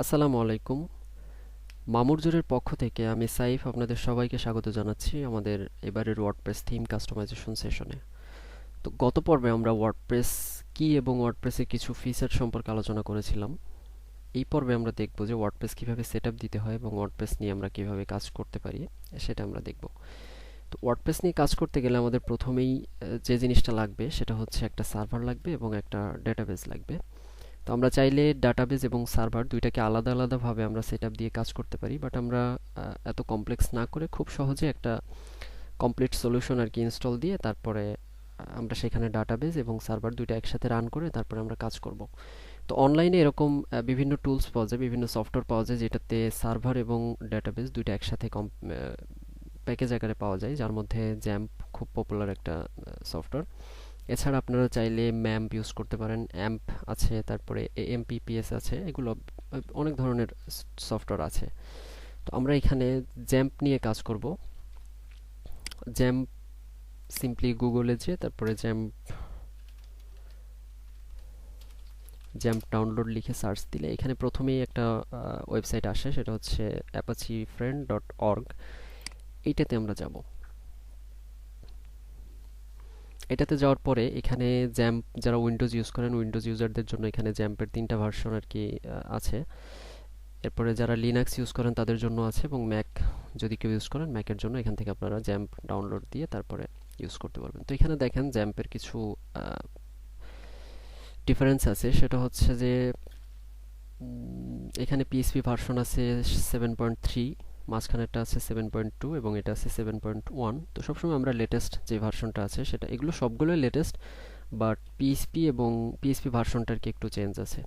আসসালামু আলাইকুম। মামুরজোরের পক্ষ থেকে আমি সাইফ আপনাদের সবাইকে স্বাগত জানাচ্ছি আমাদের এবারের ওয়ার্ডপ্রেস থিম কাস্টমাইজেশন সেশনে। তো গত পর্বে আমরা ওয়ার্ডপ্রেস কি এবং ওয়ার্ডপ্রেসের কিছু ফিচার সম্পর্কে আলোচনা করেছিলাম। এই পর্বে আমরা দেখব যে ওয়ার্ডপ্রেস কিভাবে সেটআপ দিতে হয় এবং ওয়ার্ডপ্রেস নিয়ে আমরা কিভাবে কাজ করতে পারি সেটা আমরা দেখব। তো ওয়ার্ডপ্রেস নিয়ে কাজ করতে গেলে আমাদের প্রথমেই যে জিনিসটা লাগবে সেটা হচ্ছে একটা সার্ভার লাগবে এবং একটা ডেটাবেস লাগবে। তো আমরা চাইলে ডাটাবেস এবং সার্ভার দুইটাকে আলাদা আলাদাভাবে আমরা সেটআপ দিয়ে কাজ করতে পারি, বাট আমরা এত কমপ্লেক্স না করে খুব সহজে একটা কমপ্লিট সলিউশন আর কি ইনস্টল দিয়ে তারপরে আমরা সেখানে ডাটাবেস এবং সার্ভার দুইটা একসাথে রান করে তারপরে আমরা কাজ করব। তো অনলাইনে এরকম বিভিন্ন টুলস পাওয়া যায়, বিভিন্ন সফটওয়্যার পাওয়া যায় যেটাতে সার্ভার এবং ডাটাবেস দুইটা একসাথে প্যাকেজ আকারে পাওয়া যায়, যার মধ্যে জ্যাম্প খুব পপুলার একটা সফটওয়্যার। এছাড়া আপনারা চাইলে ম্যাম্প ইউজ করতে পারেন, অ্যাম্প আছে, তারপরে এএমপিপিএস আছে, এগুলো অনেক ধরনের সফটওয়্যার আছে। তো আমরা এখানে জ্যাম্প নিয়ে কাজ করব। জ্যাম্প সিম্পলি গুগলে যেয়ে তারপরে জ্যাম্প জ্যাম্প ডাউনলোড লিখে সার্চ দিলে এখানে প্রথমেই একটা ওয়েবসাইট আসে, সেটা হচ্ছে apachefriend.org। এইটাতে আমরা যাব। এটাতে যাওয়ার পরে এখানে জ্যাম্প যারা উইন্ডোজ ইউজ করেন উইন্ডোজ ইউজারদের জন্য এখানে জ্যাম্পের 3টা ভার্সন আর কি আছে। এরপরে যারা লিনাক্স ইউজ করেন তাদের জন্য আছে, এবং ম্যাক যদি কেউ ইউজ করেন ম্যাকের জন্য এখান থেকে আপনারা জ্যাম্প ডাউনলোড দিয়ে তারপরে ইউজ করতে পারবেন। তো এখানে দেখেন জ্যাম্পের কিছু ডিফারেন্স আছে, সেটা হচ্ছে যে এখানে পিএইচপি ভার্সন আছে 7.3, মাঝখানেরটা আছে 7.2 এবং এটা আছে 7.1। তো সবসময় আমরা লেটেস্ট যে ভার্সনটা আছে সেটা, এগুলো সবগুলোই লেটেস্ট, বাট পিএইচপি এবং পিএইচপি ভার্সনটার কি একটু চেঞ্জ আছে।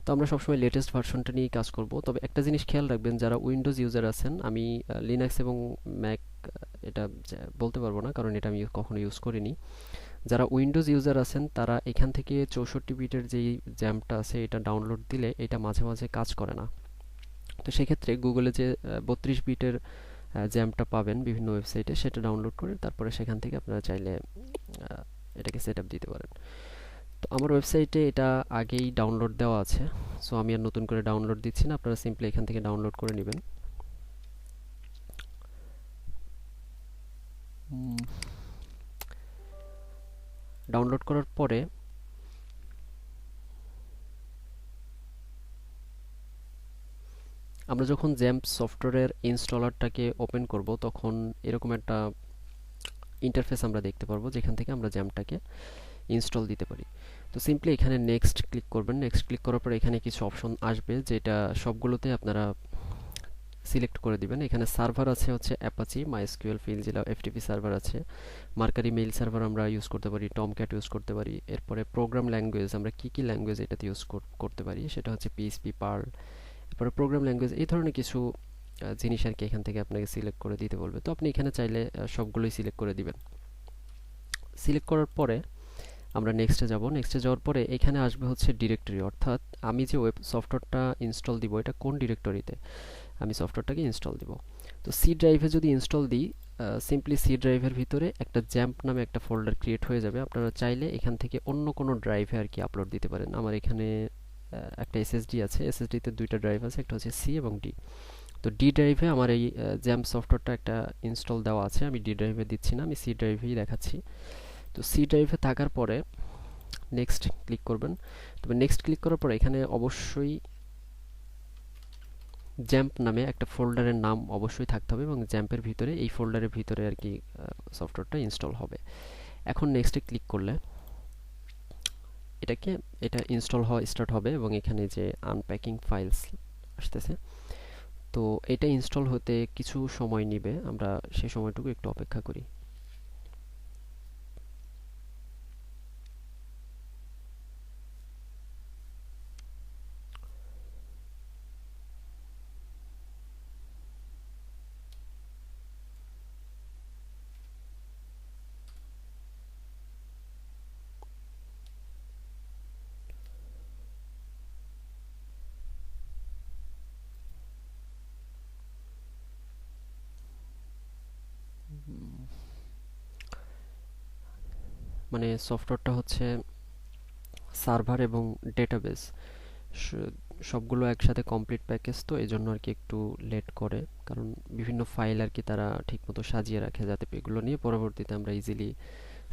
তো আমরা সবসময় লেটেস্ট ভার্সনটা নিয়ে কাজ করব। তবে একটা জিনিস খেয়াল রাখবেন, যারা উইন্ডোজ ইউজার আছেন, আমি লিনাক্স এবং ম্যাক এটা বলতে পারবো না কারণ এটা আমি কখনো ইউজ করিনি। যারা উইন্ডোজ ইউজার আছেন তারা এখান থেকে 64 বিটের যেই জ্যাম্পটা আছে এটা ডাউনলোড দিলে এটা মাঝে মাঝে কাজ করে না। তো সেক্ষেত্রে গুগলে যে 32 বিটের জ্যাম্পটা পাবেন বিভিন্ন ওয়েবসাইটে, সেটা ডাউনলোড করে তারপরে সেখান থেকে আপনারা চাইলে এটাকে সেট আপ দিতে পারেন। তো আমার ওয়েবসাইটে এটা আগেই ডাউনলোড দেওয়া আছে, সো আমি আর নতুন করে ডাউনলোড দিচ্ছি না, আপনারা সিম্পলি এখান থেকে ডাউনলোড করে নেবেন। ডাউনলোড করার পরে আমরা যখন জ্যাম্প সফটওয়্যারের ইনস্টলারটাকে ওপেন করব তখন এরকম একটা ইন্টারফেস আমরা দেখতে পারবো, যেখান থেকে আমরা জ্যাম্পটাকে ইনস্টল দিতে পারি। তো সিম্পলি এখানে নেক্সট ক্লিক করবেন। নেক্সট ক্লিক করার পর এখানে কিছু অপশন আসবে, যেটা সবগুলোতে আপনারা সিলেক্ট করে দিবেন। এখানে সার্ভার আছে হচ্ছে অ্যাপাচি, মাইএসকিউএল, ফিলজিলা, এফটিপি সার্ভার আছে, মার্কারি মেইল সার্ভার আমরা ইউজ করতে পারি, টমক্যাট ইউজ করতে পারি। এরপরে প্রোগ্রাম ল্যাঙ্গুয়েজ আমরা কি কি ল্যাঙ্গুয়েজ এটাতে ইউজ করতে পারি সেটা হচ্ছে পিএইচপি, পার্ল। এরপরে প্রোগ্রাম ল্যাঙ্গুয়েজ, এই ধরনের কিছু জিনিস আর কি এখান থেকে আপনাকে সিলেক্ট করে দিতে বলবে। তো আপনি এখানে চাইলে সবগুলোই সিলেক্ট করে দিবেন। সিলেক্ট করার পরে আমরা নেক্সটে যাব। নেক্সটে যাওয়ার পরে এখানে আসবে হচ্ছে ডিরেক্টরি, অর্থাৎ আমি যে ওয়েব সফটওয়্যারটা ইনস্টল দিব এটা কোন ডিরেক্টরিতে আমি সফটওয়্যারটাকে ইনস্টল দিব। তো সি ড্রাইভে যদি ইনস্টল দিই, সিম্পলি সি ড্রাইভের ভিতরে একটা জ্যাম্প নামে একটা ফোল্ডার ক্রিয়েট হয়ে যাবে। আপনারা চাইলে এখান থেকে অন্য কোনো ড্রাইভে আর কি আপলোড দিতে পারেন। আমার এখানে একটা এসএসডি আছে, এসএসডিতে দুইটা ড্রাইভ আছে, একটা হচ্ছে সি এবং ডি। তো ডি ড্রাইভে আমার এই জ্যাম্প সফটওয়্যারটা একটা ইনস্টল দেওয়া আছে, আমি ডি ড্রাইভে দিচ্ছি না, আমি সি ড্রাইভেই দেখাচ্ছি। তো সি ড্রাইভে থাকার পরে নেক্সট ক্লিক করবেন। তবে নেক্সট ক্লিক করার পরে এখানে অবশ্যই জ্যাম্প নামে একটা ফোল্ডারের নাম অবশ্যই থাকতে হবে, এবং জ্যাম্পের ভিতরে এই ফোল্ডারের ভিতরে আর কি সফটওয়্যারটা ইনস্টল হবে। এখন নেক্সটে ক্লিক করলে এটা ইনস্টল হওয়া স্টার্ট হবে, এবং এখানে যে আনপ্যাকিং ফাইলস আসতেছে, তো এটা ইনস্টল হতে কিছু সময় নেবে, আমরা সেই সময়টুকু একটু অপেক্ষা করি। মানে সফটওয়্যারটা হচ্ছে সার্ভার এবং ডেটাবেস সবগুলো একসাথে কমপ্লিট প্যাকেজ, তো এই জন্য আর কি একটু লেট করে, কারণ বিভিন্ন ফাইল আর কি তারা ঠিকমতো সাজিয়ে রাখে যাতে এগুলো নিয়ে পরবর্তীতে আমরা ইজিলি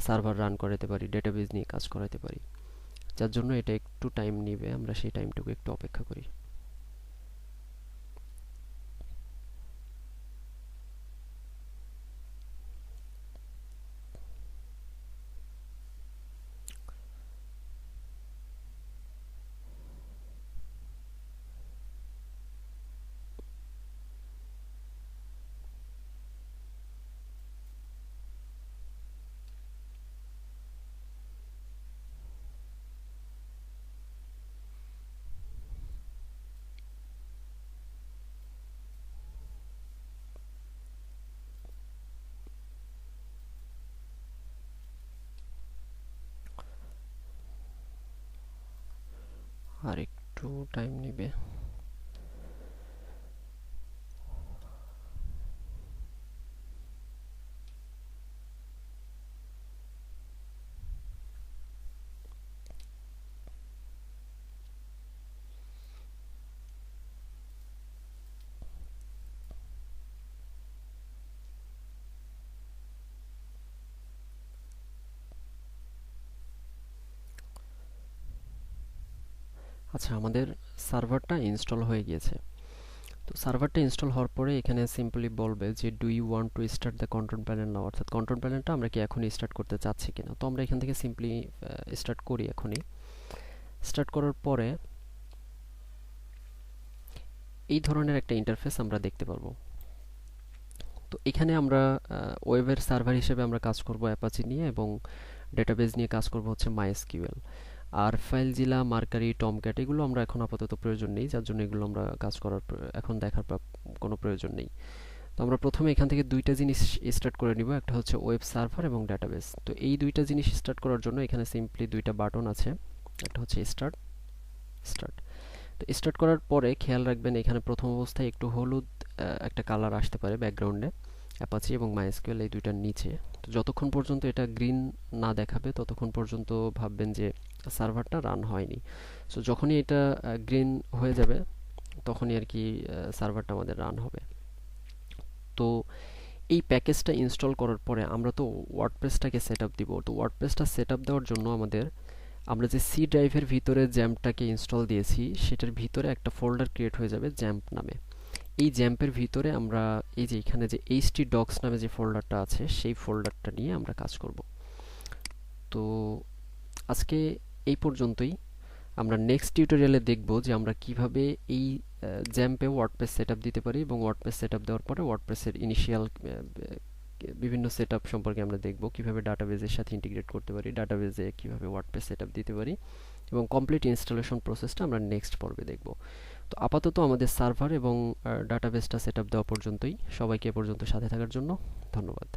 সার্ভার রান করাতে পারি, ডেটাবেজ নিয়ে কাজ করাতে পারি। যার জন্য এটা একটু টাইম নিবে, আমরা সেই টাইমটুকু একটু অপেক্ষা করি। আর একটু টাইম নিবে। আচ্ছা, আমাদের সার্ভারটা ইনস্টল হয়ে গিয়েছে। তো সার্ভারটা ইনস্টল হওয়ার পরে এখানে সিম্পলি বলবে যে do you want to start the control panel now, অর্থাৎ কন্ট্রোল প্যানেলটা আমরা কি এখনই স্টার্ট করতে চাচ্ছি কিনা। তো আমরা এখান থেকে সিম্পলি স্টার্ট করি। এখনই স্টার্ট করার পরে এই ধরনের একটা ইন্টারফেস আমরা দেখতে পারবো। তো এখানে আমরা ওয়েবের সার্ভার হিসেবে আমরা কাজ করব অ্যাপাচি নিয়ে, এবং ডেটাবেজ নিয়ে কাজ করব হচ্ছে মাইএসকিউএল। আর ফাইলজিলা, মার্কারি, টমক্যাট এগুলো আমরা এখন আপাতত প্রয়োজন নেই, যার জন্য এগুলো আমরা কাজ করার এখন দেখার কোনো প্রয়োজন নেই। তো আমরা প্রথমে এখান থেকে দুইটা জিনিস স্টার্ট করে নিব, একটা হচ্ছে ওয়েব সার্ভার এবং ডেটাবেস। তো এই দুইটা জিনিস স্টার্ট করার জন্য এখানে সিম্পলি দুইটা বাটন আছে, একটা হচ্ছে স্টার্ট, স্টার্ট। তো স্টার্ট করার পরে খেয়াল রাখবেন এখানে প্রথম অবস্থায় একটু হলুদ একটা কালার আসতে পারে ব্যাকগ্রাউন্ডে, অ্যাপাচি এবং মাইএসকিউএল এই দুইটার নিচে। তো যতক্ষণ পর্যন্ত এটা গ্রিন না দেখাবে ততক্ষণ পর্যন্ত ভাববেন যে সার্ভারটা রান হয়নি। সো যখনই এটা গ্রিন হয়ে যাবে তখনই আর কি সার্ভারটা আমাদের রান হবে। তো এই প্যাকেজটা ইনস্টল করার পরে আমরা তো ওয়ার্ডপ্রেসটাকে সেট আপ দিব। তো ওয়ার্ডপ্রেসটা সেট আপ দেওয়ার জন্য আমরা যে সি ড্রাইভের ভিতরে জ্যাম্পটাকে ইনস্টল দিয়েছি সেটার ভিতরে একটা ফোল্ডার ক্রিয়েট হয়ে যাবে জ্যাম্প নামে। এই জ্যাম্পের ভিতরে আমরা এই যে এখানে যে htdocs নামে যে ফোল্ডারটা আছে সেই ফোল্ডারটা নিয়ে আমরা কাজ করব। তো আজকে এই পর্যন্তই। আমরা নেক্সট টিউটোরিয়ালে দেখব যে আমরা কিভাবে এই জ্যাম্পে ওয়ার্ডপ্রেস সেটআপ দিতে পারি, এবং ওয়ার্ডপ্রেস সেটআপ দেওয়ার পরে ওয়ার্ডপ্রেসের ইনিশিয়াল বিভিন্ন সেটআপ সম্পর্কে আমরা দেখব, কিভাবে ডাটাবেজের সাথে ইন্টিগ্রেট করতে পারি, ডাটাবেজে কিভাবে ওয়ার্ডপ্রেস সেটআপ দিতে পারি, এবং কমপ্লিট ইনস্টলেশন প্রসেসটা আমরা নেক্সট পর্বে দেখব। তো আপাতত আমাদের সার্ভার এবং ডাটাবেসটা সেটআপ দেওয়া পর্যন্তই। সবাইকে এ পর্যন্ত সাথে থাকার জন্য ধন্যবাদ।